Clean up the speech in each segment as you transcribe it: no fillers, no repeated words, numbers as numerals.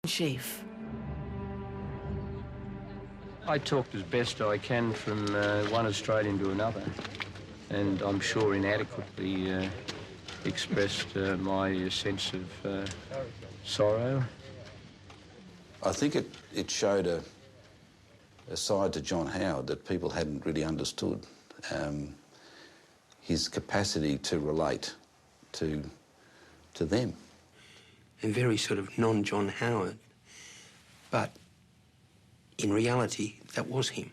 Chief. I talked as best I can from one Australian to another, and I'm sure inadequately expressed my sense of sorrow. I think it showed a side to John Howard that people hadn't really understood. His capacity to relate to them. And very sort of non-John Howard, but in reality, that was him.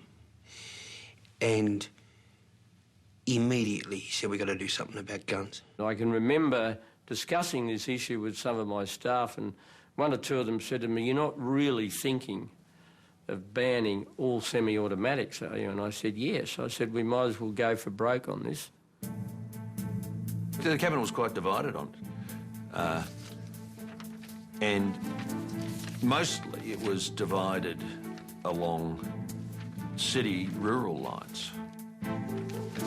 And immediately he said, we've got to do something about guns. I can remember discussing this issue with some of my staff, and one or two of them said to me, "You're not really thinking of banning all semi-automatics, are you?" And I said, yes. I said, we might as well go for broke on this. The cabinet was quite divided on it. And mostly it was divided along city-rural lines.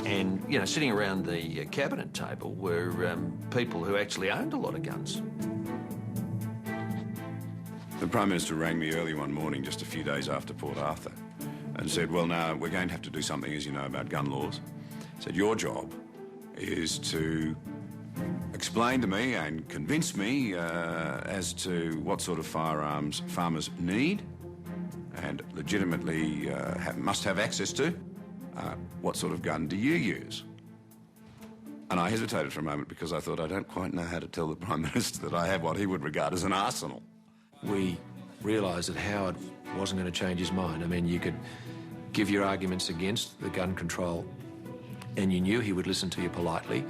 And, you know, sitting around the cabinet table were people who actually owned a lot of guns. The Prime Minister rang me early one morning, just a few days after Port Arthur, and said, well, now, we're going to have to do something, as you know, about gun laws. Said, your job is to explain to me and convince me as to what sort of firearms farmers need and legitimately must have access to. What sort of gun do you use? And I hesitated for a moment because I thought, I don't quite know how to tell the Prime Minister that I have what he would regard as an arsenal. We realised that Howard wasn't going to change his mind. I mean, you could give your arguments against the gun control and you knew he would listen to you politely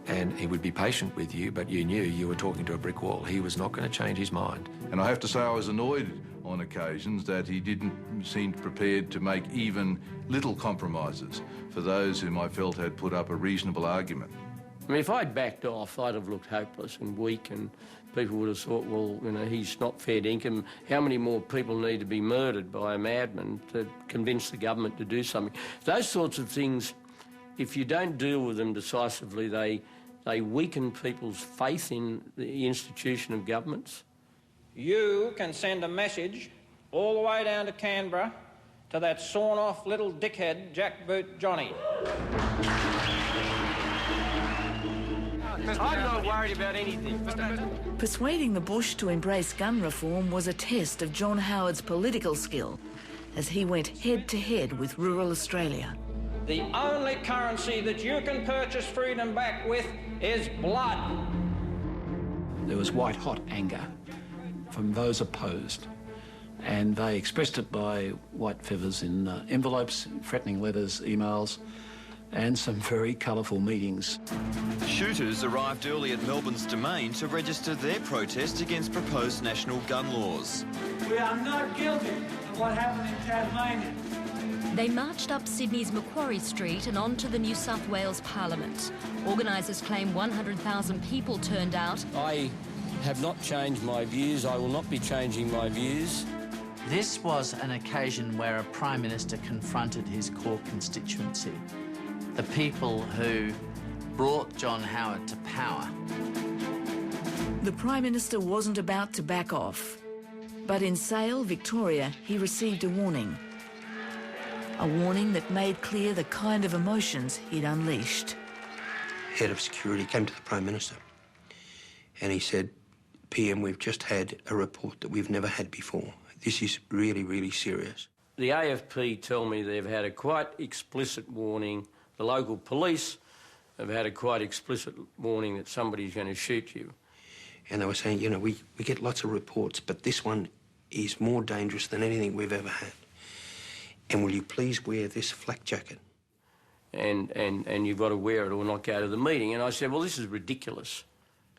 and he would be patient with you, but you knew you were talking to a brick wall. He was not going to change his mind. And I have to say I was annoyed on occasions that he didn't seem prepared to make even little compromises for those whom I felt had put up a reasonable argument. I mean, if I'd backed off, I'd have looked hopeless and weak, and people would have thought, well, you know, he's not fair dinkum. How many more people need to be murdered by a madman to convince the government to do something? Those sorts of things, if you don't deal with them decisively, they weaken people's faith in the institution of governments. You can send a message all the way down to Canberra to that sawn-off little dickhead, Jackboot Johnny. I'm not worried about anything. Persuading the Bush to embrace gun reform was a test of John Howard's political skill as he went head-to-head with rural Australia. The only currency that you can purchase freedom back with is blood. There was white-hot anger from those opposed, and they expressed it by white feathers in envelopes, threatening letters, emails, and some very colourful meetings. Shooters arrived early at Melbourne's Domain to register their protest against proposed national gun laws. We are not guilty of what happened in Tasmania. They marched up Sydney's Macquarie Street and on to the New South Wales Parliament. Organisers claim 100,000 people turned out. I have not changed my views. I will not be changing my views. This was an occasion where a Prime Minister confronted his core constituency, the people who brought John Howard to power. The Prime Minister wasn't about to back off, but in Sale, Victoria, he received a warning. A warning that made clear the kind of emotions he'd unleashed. Head of security came to the Prime Minister and he said, PM, we've just had a report that we've never had before. This is really, really serious. The AFP tell me they've had a quite explicit warning. The local police have had a quite explicit warning that somebody's going to shoot you. And they were saying, you know, we get lots of reports, but this one is more dangerous than anything we've ever had. And will you please wear this flak jacket? And you've got to wear it or not go to the meeting. And I said, well, this is ridiculous.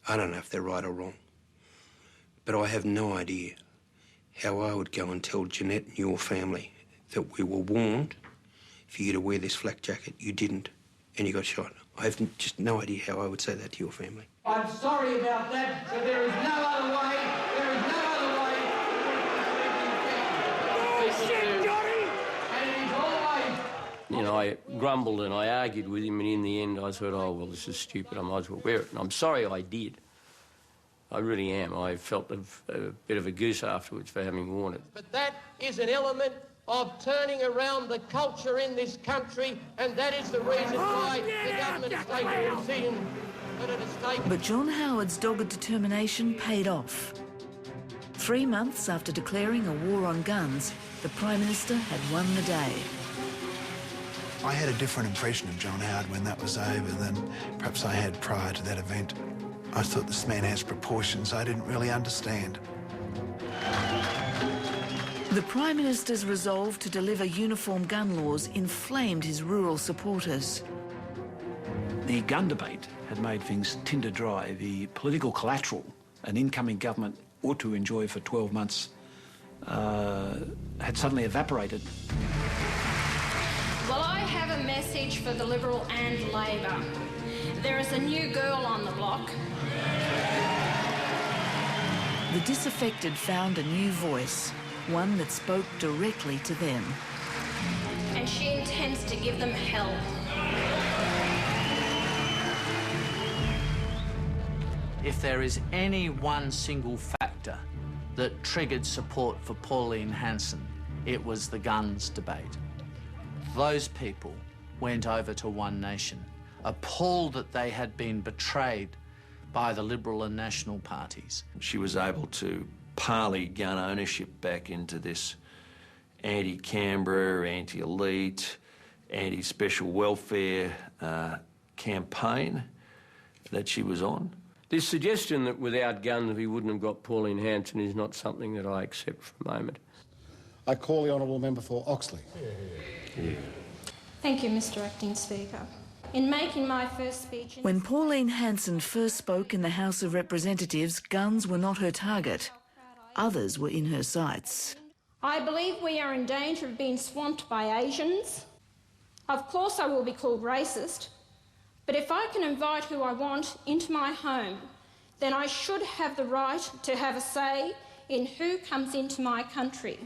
I don't know if they're right or wrong, but I have no idea how I would go and tell Jeanette and your family that we were warned for you to wear this flak jacket, you didn't, and you got shot. I have just no idea how I would say that to your family. I'm sorry about that, but there is no other way. There is no other way. Bullshit, Johnny! And it is always... You know, I grumbled and I argued with him, and in the end I thought, oh, well, this is stupid, I might as well wear it. And I'm sorry I did. I really am. I felt a bit of a goose afterwards for having worn it. But that is an element of turning around the culture in this country, and that is the reason why the government has taken a decision that it has taken. But John Howard's dogged determination paid off. 3 months after declaring a war on guns, the Prime Minister had won the day. I had a different impression of John Howard when that was over than perhaps I had prior to that event. I thought this man has proportions I didn't really understand. The Prime Minister's resolve to deliver uniform gun laws inflamed his rural supporters. The gun debate had made things tinder dry. The political collateral an incoming government ought to enjoy for 12 months had suddenly evaporated. Well, I have a message for the Liberal and Labor. There is a new girl on the block. The disaffected found a new voice, one that spoke directly to them. And she intends to give them hell. If there is any one single factor that triggered support for Pauline Hanson, it was the guns debate. Those people went over to One Nation, appalled that they had been betrayed by the Liberal and National parties. She was able to parley gun ownership back into this anti-Canberra, anti-elite, anti-special welfare campaign that she was on. This suggestion that without guns we wouldn't have got Pauline Hanson is not something that I accept for a moment. I call the honourable member for Oxley. Yeah. Thank you, Mr. Acting Speaker. In making my first speech... When Pauline Hanson first spoke in the House of Representatives, guns were not her target. Others were in her sights. I believe we are in danger of being swamped by Asians. Of course I will be called racist, but if I can invite who I want into my home, then I should have the right to have a say in who comes into my country.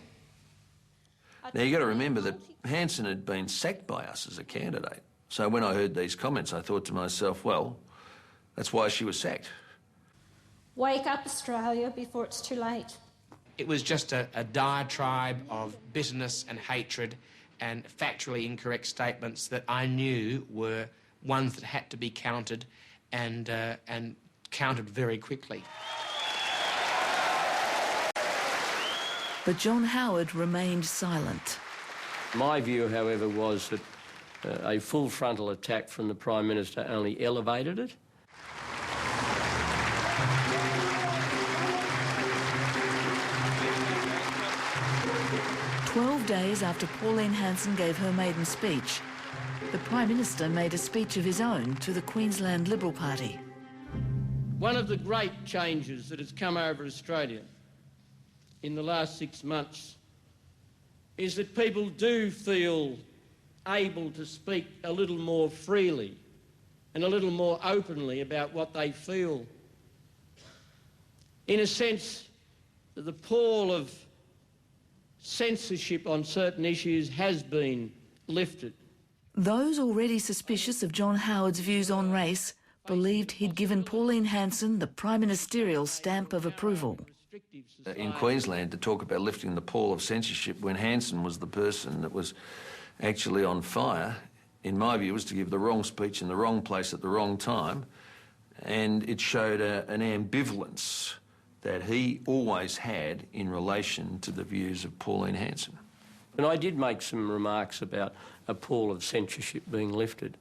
Now, you've got to remember that Hanson had been sacked by us as a candidate. So when I heard these comments, I thought to myself, well, that's why she was sacked. Wake up, Australia, before it's too late. It was just a diatribe of bitterness and hatred and factually incorrect statements that I knew were ones that had to be countered and countered very quickly. But John Howard remained silent. My view, however, was that a full frontal attack from the Prime Minister only elevated it. "12 days after Pauline Hanson gave her maiden speech, the Prime Minister made a speech of his own to the Queensland Liberal Party. One of the great changes that has come over Australia in the last 6 months is that people do feel able to speak a little more freely and a little more openly about what they feel. In a sense, the pall of censorship on certain issues has been lifted. Those already suspicious of John Howard's views on race believed he'd given Pauline Hanson the prime ministerial stamp of approval. In Queensland, to talk about lifting the pall of censorship when Hanson was the person that was actually on fire, in my view, was to give the wrong speech in the wrong place at the wrong time, and it showed an ambivalence that he always had in relation to the views of Pauline Hanson. And I did make some remarks about a pall of censorship being lifted.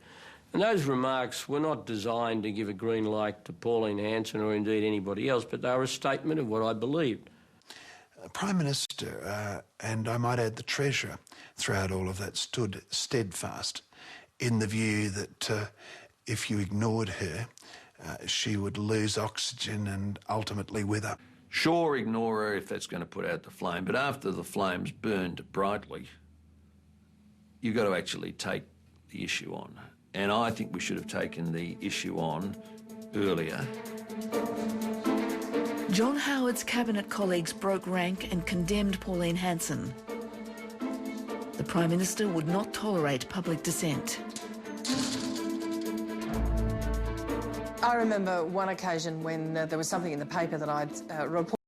And those remarks were not designed to give a green light to Pauline Hanson or indeed anybody else, but they were a statement of what I believed. The Prime Minister, and I might add the Treasurer, throughout all of that stood steadfast in the view that if you ignored her, she would lose oxygen and ultimately wither. Sure, ignore her if that's going to put out the flame, but after the flame's burned brightly, you've got to actually take the issue on. And I think we should have taken the issue on earlier. John Howard's cabinet colleagues broke rank and condemned Pauline Hanson. The Prime Minister would not tolerate public dissent. I remember one occasion when there was something in the paper that I'd reported